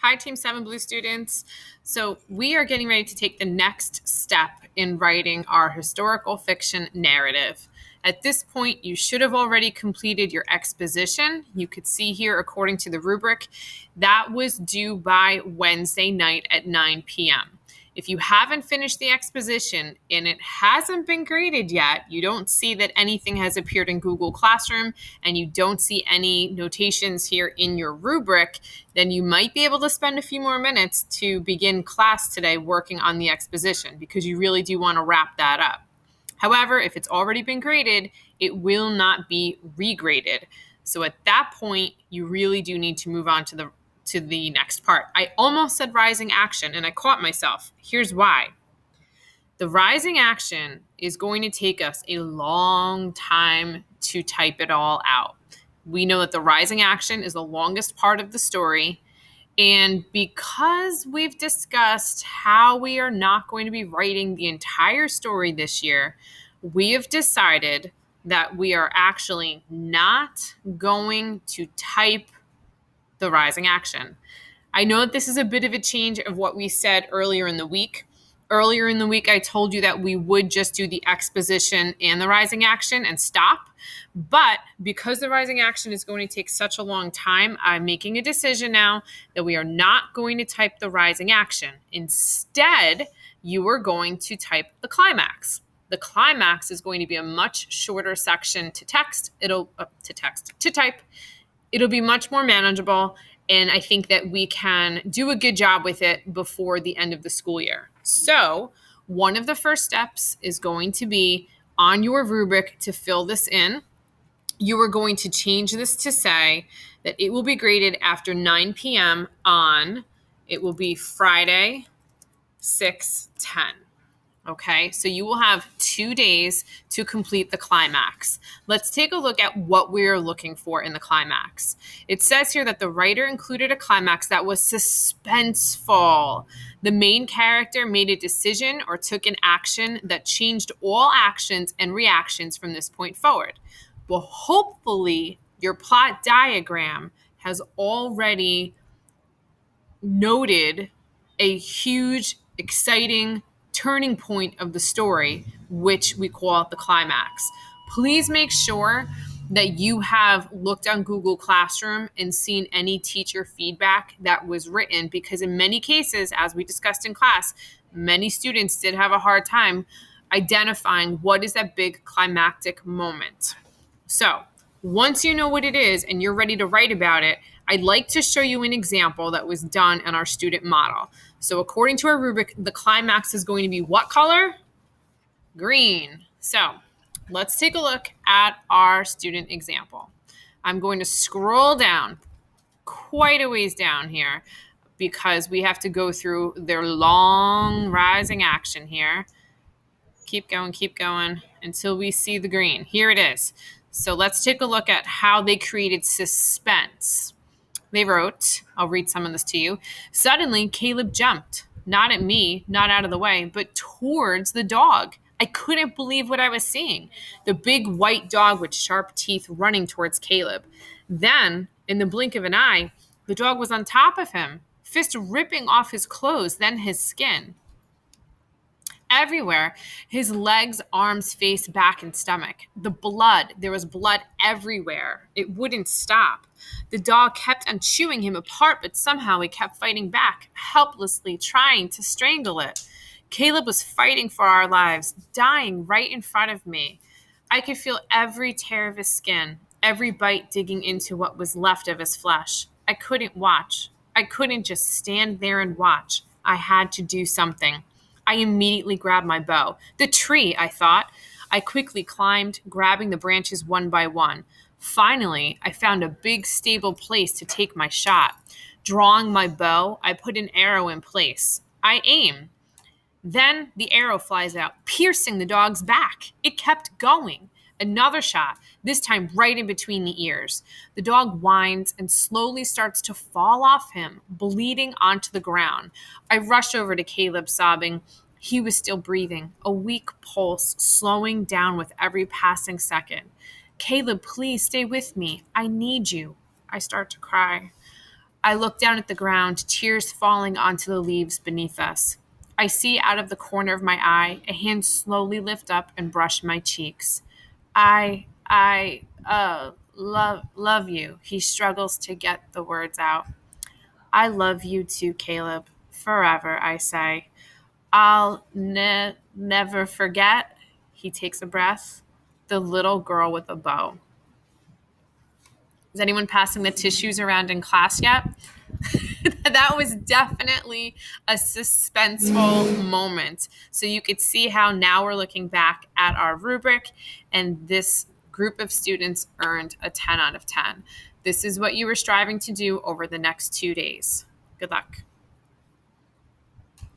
Hi, Team 7 Blue students. So we are getting ready to take the next step in writing our historical fiction narrative. At this point, you should have already completed your exposition. You could see here, according to the rubric, that was due by Wednesday night at 9 p.m. If you haven't finished the exposition and it hasn't been graded yet, you don't see that anything has appeared in Google Classroom, and you don't see any notations here in your rubric, then you might be able to spend a few more minutes to begin class today working on the exposition, because you really do want to wrap that up. However, if it's already been graded, it will not be regraded. So at that point, you really do need to move on to the next part. I almost said rising action and I caught myself. Here's why. The rising action is going to take us a long time to type it all out. We know that the rising action is the longest part of the story. And because we've discussed how we are not going to be writing the entire story this year, we have decided that we are actually not going to type the rising action. I know that this is a bit of a change of what we said earlier in the week. Earlier in the week, I told you that we would just do the exposition and the rising action and stop. But because the rising action is going to take such a long time, I'm making a decision now that we are not going to type the rising action. Instead, you are going to type the climax. The climax is going to be a much shorter section to type. It'll be much more manageable, and I think that we can do a good job with it before the end of the school year. So one of the first steps is going to be on your rubric to fill this in. You are going to change this to say that it will be graded after 9 p.m. it will be Friday, 6/10. Okay, so you will have 2 days to complete the climax. Let's take a look at what we're looking for in the climax. It says here that the writer included a climax that was suspenseful. The main character made a decision or took an action that changed all actions and reactions from this point forward. Well, hopefully your plot diagram has already noted a huge, exciting turning point of the story, which we call the climax. Please make sure that you have looked on Google Classroom and seen any teacher feedback that was written, because in many cases, as we discussed in class, many students did have a hard time identifying what is that big climactic moment. So once you know what it is and you're ready to write about it, I'd like to show you an example that was done in our student model. So according to our rubric, the climax is going to be what color? Green. So let's take a look at our student example. I'm going to scroll down quite a ways down here because we have to go through their long rising action here. Keep going until we see the green. Here it is. So let's take a look at how they created suspense. They wrote, I'll read some of this to you. Suddenly, Caleb jumped, not at me, not out of the way, but towards the dog. I couldn't believe what I was seeing. The big white dog with sharp teeth running towards Caleb. Then, in the blink of an eye, the dog was on top of him, fist ripping off his clothes, then his skin. Everywhere, his legs, arms, face, back, and stomach. There was blood everywhere. It wouldn't stop. The dog kept on chewing him apart, but somehow he kept fighting back, helplessly trying to strangle it. Caleb was fighting for our lives, dying right in front of me. I could feel every tear of his skin, every bite digging into what was left of his flesh. I couldn't watch. I couldn't just stand there and watch. I had to do something. I immediately grabbed my bow. The tree, I thought. I quickly climbed, grabbing the branches one by one. Finally, I found a big, stable place to take my shot. Drawing my bow, I put an arrow in place. I aim. Then the arrow flies out, piercing the dog's back. It kept going. Another shot, this time right in between the ears. The dog whines and slowly starts to fall off him, bleeding onto the ground. I rush over to Caleb, sobbing. He was still breathing, a weak pulse slowing down with every passing second. Caleb, please stay with me. I need you. I start to cry. I look down at the ground, tears falling onto the leaves beneath us. I see out of the corner of my eye a hand slowly lift up and brush my cheeks. I love you. He struggles to get the words out. I love you too, Caleb. Forever, I say. I'll never forget. He takes a breath. The little girl with a bow. Is anyone passing the tissues around in class yet? That was definitely a suspenseful moment. So you could see how now we're looking back at our rubric, and this group of students earned a 10 out of 10. This is what you were striving to do over the next 2 days. Good luck.